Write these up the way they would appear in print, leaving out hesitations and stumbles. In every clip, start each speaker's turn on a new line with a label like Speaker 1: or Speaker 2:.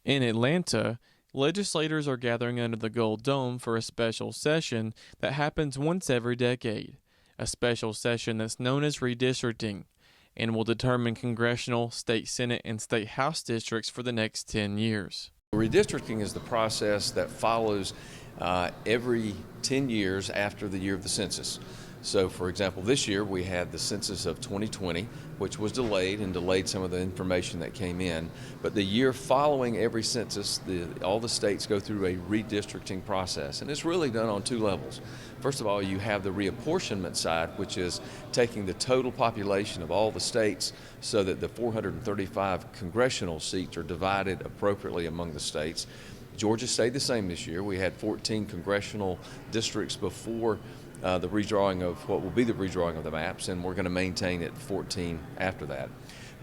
Speaker 1: In Atlanta, legislators are gathering under the Gold Dome for a special session that happens once every decade, a special session that's known as redistricting, and will determine congressional, state Senate, and state House districts for the next 10 years.
Speaker 2: Redistricting is the process that follows every 10 years after the year of the census. So, for example, this year we had the census of 2020, which was delayed some of the information that came in. But the year following every census, all the states go through a redistricting process, and it's really done on two levels. First of all, you have the reapportionment side, which is taking the total population of all the states so that the 435 congressional seats are divided appropriately among the states. Georgia stayed the same this year. We had 14 congressional districts before the redrawing of what will be the redrawing of the maps, and we're going to maintain it 14 after that.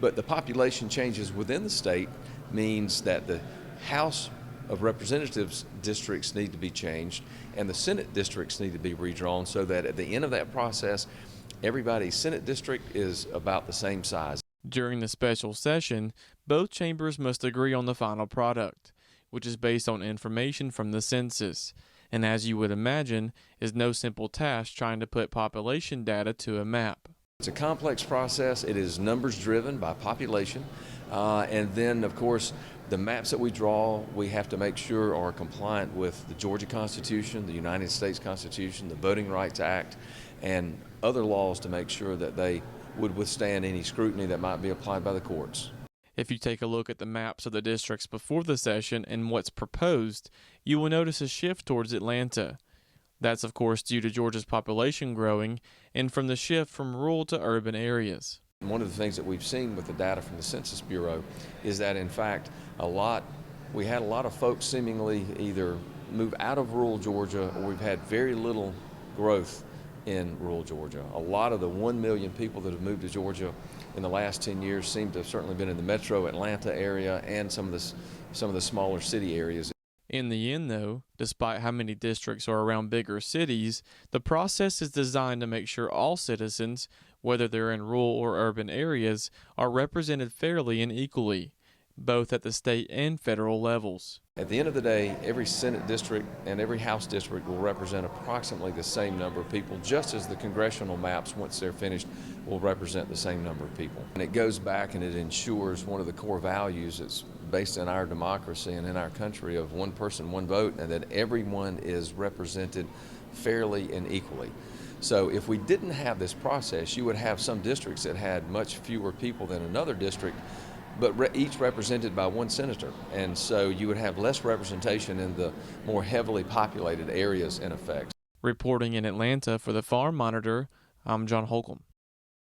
Speaker 2: But the population changes within the state means that the House of Representatives districts need to be changed and the Senate districts need to be redrawn so that at the end of that process, everybody's Senate district is about the same size.
Speaker 1: During the special session, both chambers must agree on the final product, which is based on information from the census, and as you would imagine, is no simple task trying to put population data to a map.
Speaker 2: It's a complex process. It is numbers driven by population, and then of course the maps that we draw we have to make sure are compliant with the Georgia Constitution, the United States Constitution, the Voting Rights Act, and other laws to make sure that they would withstand any scrutiny that might be applied by the courts.
Speaker 1: If you take a look at the maps of the districts before the session and what's proposed, you will notice a shift towards Atlanta. That's of course due to Georgia's population growing and from the shift from rural to urban areas.
Speaker 2: One of the things that we've seen with the data from the Census Bureau is that in fact we had a lot of folks seemingly either move out of rural Georgia or we've had very little growth in rural Georgia. A lot of the 1 million people that have moved to Georgia in the last 10 years seem to have certainly been in the metro Atlanta area and some of the smaller city areas.
Speaker 1: In the end, though, despite how many districts are around bigger cities, the process is designed to make sure all citizens, whether they're in rural or urban areas, are represented fairly and equally, both at the state and federal levels.
Speaker 2: At the end of the day, every Senate district and every House district will represent approximately the same number of people, just as the congressional maps, once they're finished, will represent the same number of people. And it goes back and it ensures one of the core values that's based in our democracy and in our country of one person, one vote, and that everyone is represented fairly and equally. So if we didn't have this process, you would have some districts that had much fewer people than another district, but each represented by one senator. And so you would have less representation in the more heavily populated areas in effect.
Speaker 1: Reporting in Atlanta for the Farm Monitor, I'm John Holcomb.